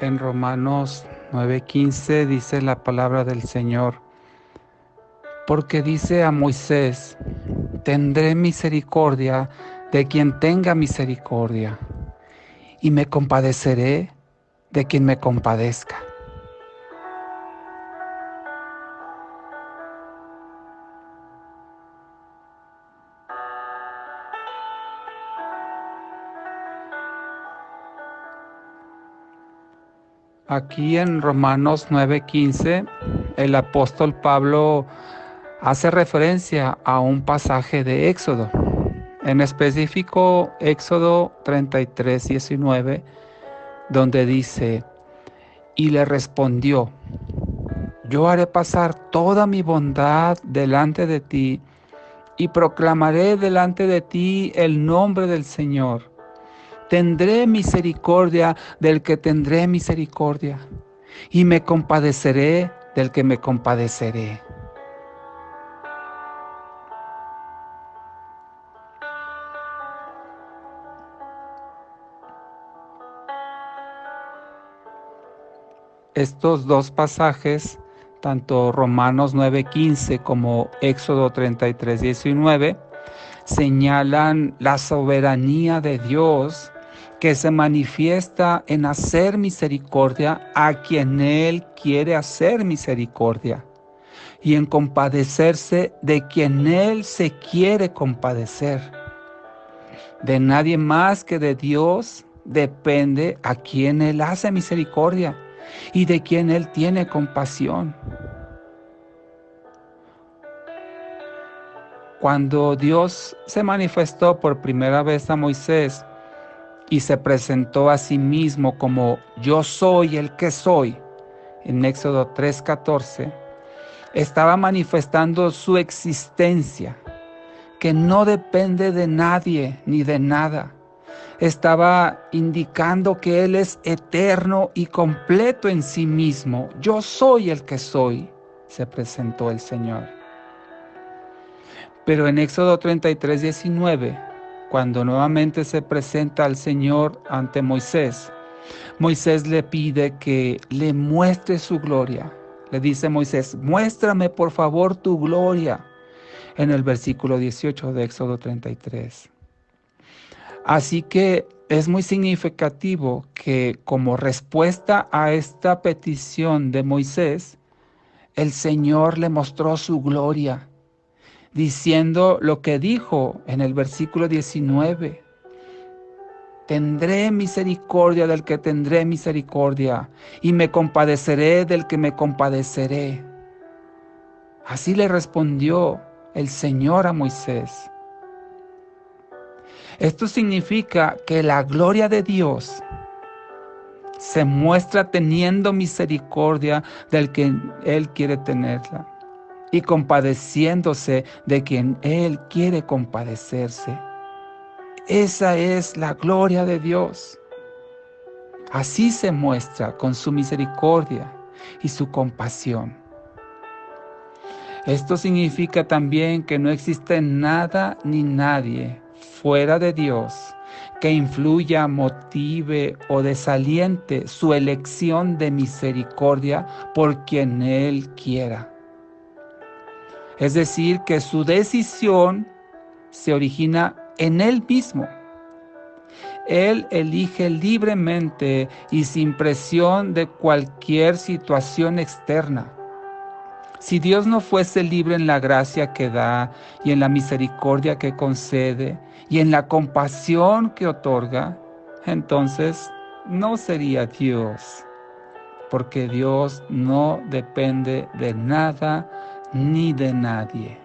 En Romanos 9:15 dice la palabra del Señor, porque dice a Moisés, tendré misericordia de quien tenga misericordia, y me compadeceré de quien me compadezca. Aquí en Romanos 9:15, el apóstol Pablo hace referencia a un pasaje de Éxodo, en específico Éxodo 33:19, donde dice, y le respondió, yo haré pasar toda mi bondad delante de ti y proclamaré delante de ti el nombre del Señor. Tendré misericordia del que tendré misericordia y me compadeceré del que me compadeceré. Estos dos pasajes, tanto Romanos 9:15 como Éxodo 33:19, señalan la soberanía de Dios que se manifiesta en hacer misericordia a quien Él quiere hacer misericordia y en compadecerse de quien Él se quiere compadecer. De nadie más que de Dios depende a quien Él hace misericordia y de quien Él tiene compasión. Cuando Dios se manifestó por primera vez a Moisés y se presentó a sí mismo como yo soy el que soy, en Éxodo 3:14, estaba manifestando su existencia, que no depende de nadie ni de nada. Estaba indicando que Él es eterno y completo en sí mismo. Yo soy el que soy, se presentó el Señor. Pero en Éxodo 33:19, cuando nuevamente se presenta al Señor ante Moisés, Moisés le pide que le muestre su gloria. Le dice Moisés, muéstrame por favor tu gloria, en el versículo 18 de Éxodo 33. Así que es muy significativo que como respuesta a esta petición de Moisés, el Señor le mostró su gloria, diciendo lo que dijo en el versículo 19. Tendré misericordia del que tendré misericordia, y me compadeceré del que me compadeceré. Así le respondió el Señor a Moisés. Esto significa que la gloria de Dios se muestra teniendo misericordia del que Él quiere tenerla y compadeciéndose de quien Él quiere compadecerse. Esa es la gloria de Dios. Así se muestra con su misericordia y su compasión. Esto significa también que no existe nada ni nadie fuera de Dios que influya, motive o desaliente su elección de misericordia por quien Él quiera. Es decir, que su decisión se origina en Él mismo. Él elige libremente y sin presión de cualquier situación externa. Si Dios no fuese libre en la gracia que da y en la misericordia que concede y en la compasión que otorga, entonces no sería Dios, porque Dios no depende de nada ni de nadie.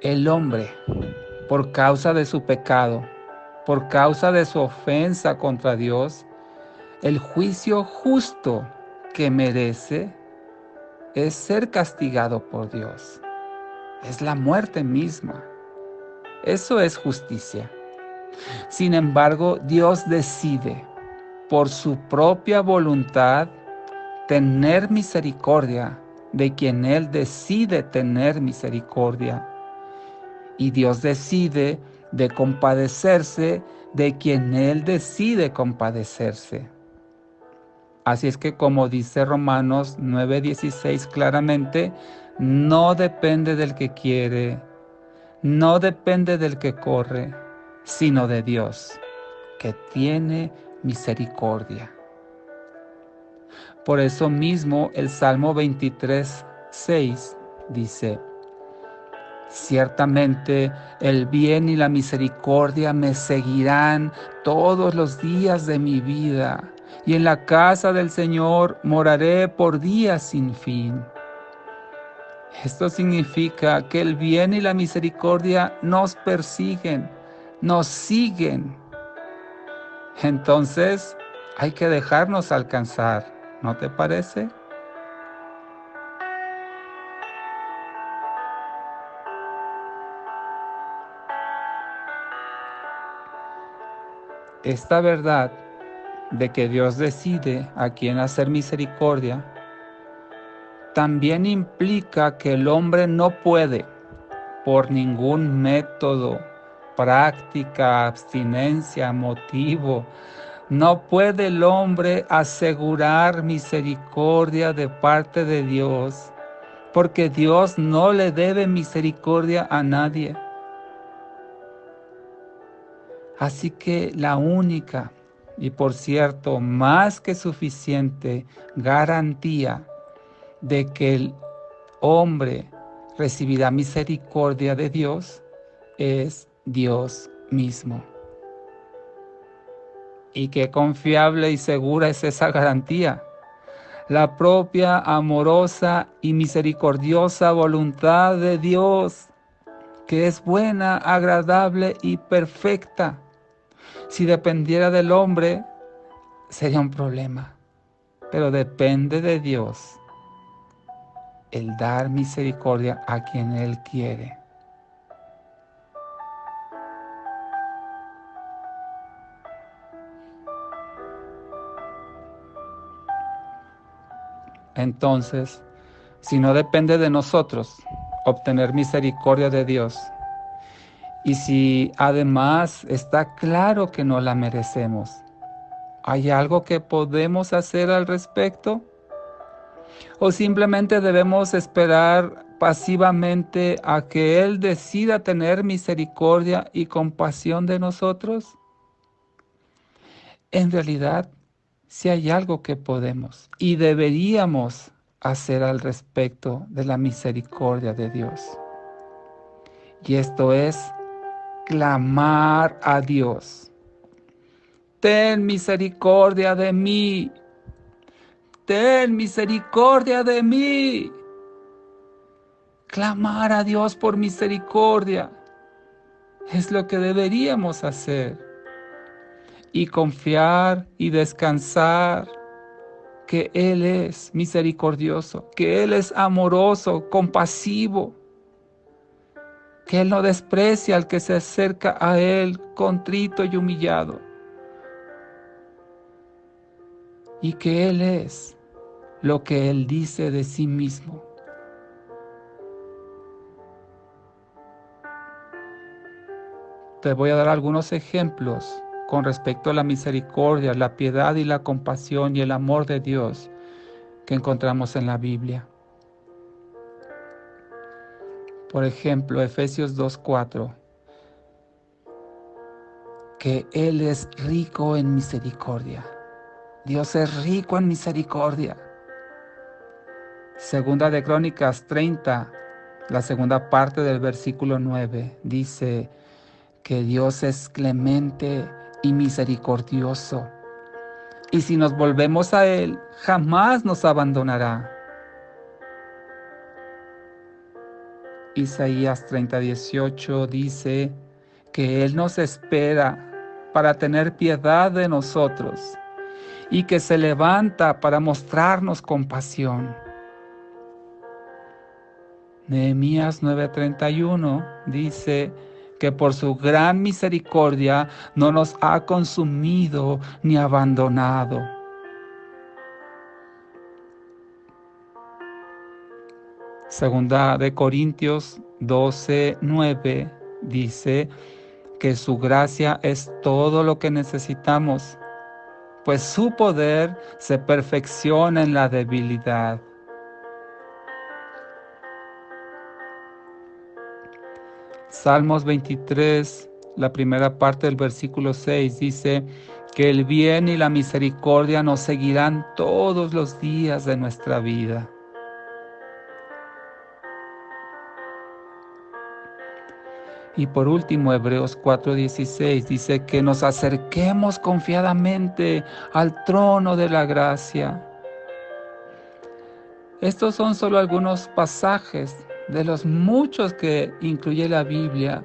El hombre, por causa de su pecado, por causa de su ofensa contra Dios, el juicio justo que merece es ser castigado por Dios. Es la muerte misma. Eso es justicia. Sin embargo, Dios decide, por su propia voluntad, tener misericordia de quien Él decide tener misericordia. Y Dios decide de compadecerse de quien Él decide compadecerse. Así es que, como dice Romanos 9:16 claramente, no depende del que quiere, no depende del que corre, sino de Dios, que tiene misericordia. Por eso mismo el Salmo 23:6 dice: ciertamente el bien y la misericordia me seguirán todos los días de mi vida, y en la casa del Señor moraré por días sin fin. Esto significa que el bien y la misericordia nos persiguen, nos siguen. Entonces, hay que dejarnos alcanzar, ¿no te parece? Esta verdad de que Dios decide a quién hacer misericordia también implica que el hombre no puede, por ningún método, práctica, abstinencia, motivo, no puede el hombre asegurar misericordia de parte de Dios, porque Dios no le debe misericordia a nadie. Así que la única, y por cierto, más que suficiente garantía de que el hombre recibirá misericordia de Dios es Dios mismo. Y qué confiable y segura es esa garantía. La propia amorosa y misericordiosa voluntad de Dios, que es buena, agradable y perfecta. Si dependiera del hombre, sería un problema, pero depende de Dios el dar misericordia a quien Él quiere. Entonces, si no depende de nosotros obtener misericordia de Dios, y si además está claro que no la merecemos, ¿hay algo que podemos hacer al respecto? ¿O simplemente debemos esperar pasivamente a que Él decida tener misericordia y compasión de nosotros? En realidad, sí hay algo que podemos y deberíamos hacer al respecto de la misericordia de Dios. Y esto es clamar a Dios. Ten misericordia de mí. Ten misericordia de mí. Clamar a Dios por misericordia es lo que deberíamos hacer. Y confiar y descansar que Él es misericordioso, que Él es amoroso, compasivo, que Él no desprecia al que se acerca a Él contrito y humillado, y que Él es lo que Él dice de sí mismo. Te voy a dar algunos ejemplos con respecto a la misericordia, la piedad y la compasión y el amor de Dios que encontramos en la Biblia. Por ejemplo, Efesios 2:4, que Él es rico en misericordia. Dios es rico en misericordia. Segunda de Crónicas 30, la segunda parte del versículo 9, dice que Dios es clemente y misericordioso. Y si nos volvemos a Él, jamás nos abandonará. Isaías 30:18 dice que Él nos espera para tener piedad de nosotros y que se levanta para mostrarnos compasión. Nehemías 9:31 dice que por su gran misericordia no nos ha consumido ni abandonado. Segunda de Corintios 12:9 dice que su gracia es todo lo que necesitamos, pues su poder se perfecciona en la debilidad. Salmos 23, la primera parte del versículo 6 dice que el bien y la misericordia nos seguirán todos los días de nuestra vida. Y por último, Hebreos 4:16 dice que nos acerquemos confiadamente al trono de la gracia. Estos son solo algunos pasajes de los muchos que incluye la Biblia,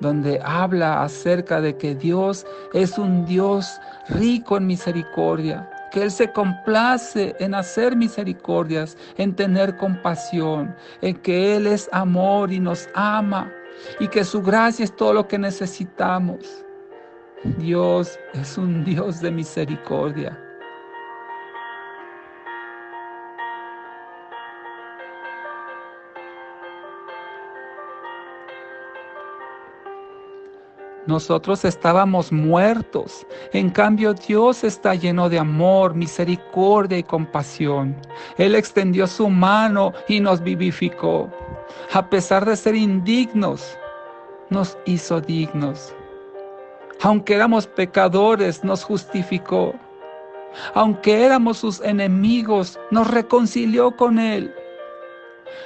donde habla acerca de que Dios es un Dios rico en misericordia, que Él se complace en hacer misericordias, en tener compasión, en que Él es amor y nos ama, y que su gracia es todo lo que necesitamos. Dios es un Dios de misericordia. Nosotros estábamos muertos, en cambio Dios está lleno de amor, misericordia y compasión. Él extendió su mano y nos vivificó. A pesar de ser indignos, nos hizo dignos. Aunque éramos pecadores, nos justificó. Aunque éramos sus enemigos, nos reconcilió con Él.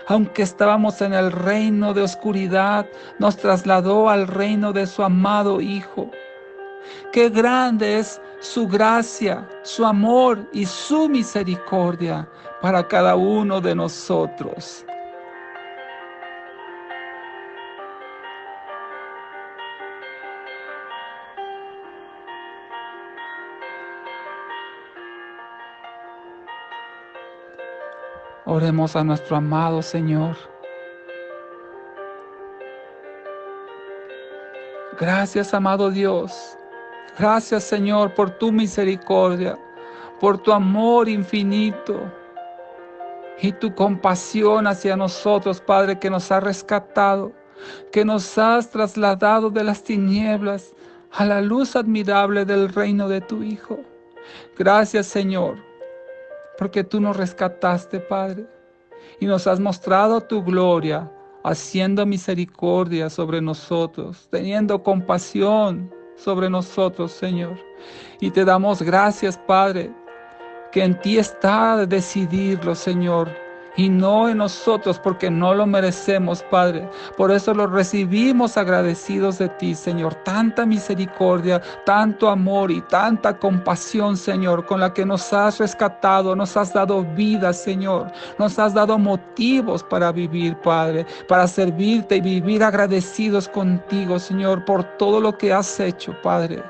Aunque estábamos en el reino de oscuridad, nos trasladó al reino de su amado Hijo. Qué grande es su gracia, su amor y su misericordia para cada uno de nosotros. Oremos a nuestro amado Señor. Gracias, amado Dios. Gracias, Señor, por tu misericordia, por tu amor infinito y tu compasión hacia nosotros, Padre, que nos has rescatado, que nos has trasladado de las tinieblas a la luz admirable del reino de tu Hijo. Gracias, Señor, porque tú nos rescataste, Padre, y nos has mostrado tu gloria, haciendo misericordia sobre nosotros, teniendo compasión sobre nosotros, Señor. Y te damos gracias, Padre, que en ti está decidirlo, Señor, y no en nosotros, porque no lo merecemos, Padre. Por eso lo recibimos agradecidos de ti, Señor. Tanta misericordia, tanto amor y tanta compasión, Señor, con la que nos has rescatado, nos has dado vida, Señor. Nos has dado motivos para vivir, Padre, para servirte y vivir agradecidos contigo, Señor, por todo lo que has hecho, Padre.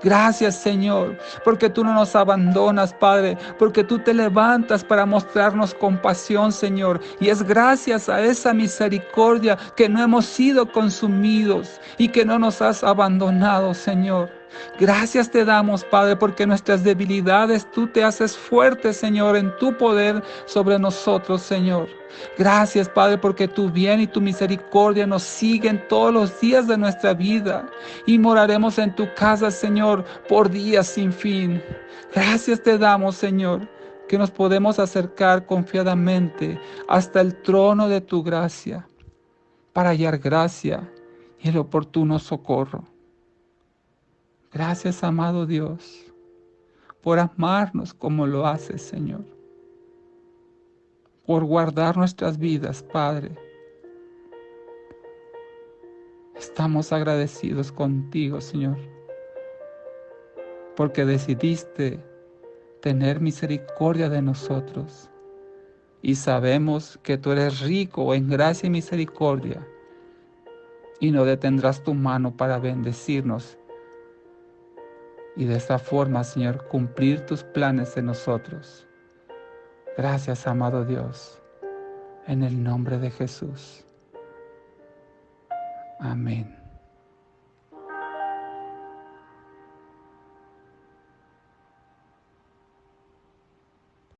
Gracias, Señor, porque tú no nos abandonas, Padre, porque tú te levantas para mostrarnos compasión, Señor, y es gracias a esa misericordia que no hemos sido consumidos y que no nos has abandonado, Señor. Gracias te damos, Padre, porque nuestras debilidades tú te haces fuerte, Señor, en tu poder sobre nosotros, Señor. Gracias, Padre, porque tu bien y tu misericordia nos siguen todos los días de nuestra vida y moraremos en tu casa, Señor, por días sin fin. Gracias te damos, Señor, que nos podemos acercar confiadamente hasta el trono de tu gracia para hallar gracia y el oportuno socorro. Gracias, amado Dios, por amarnos como lo haces, Señor, por guardar nuestras vidas, Padre. Estamos agradecidos contigo, Señor, porque decidiste tener misericordia de nosotros y sabemos que tú eres rico en gracia y misericordia y no detendrás tu mano para bendecirnos y de esta forma, Señor, cumplir tus planes en nosotros. Gracias, amado Dios, en el nombre de Jesús. Amén.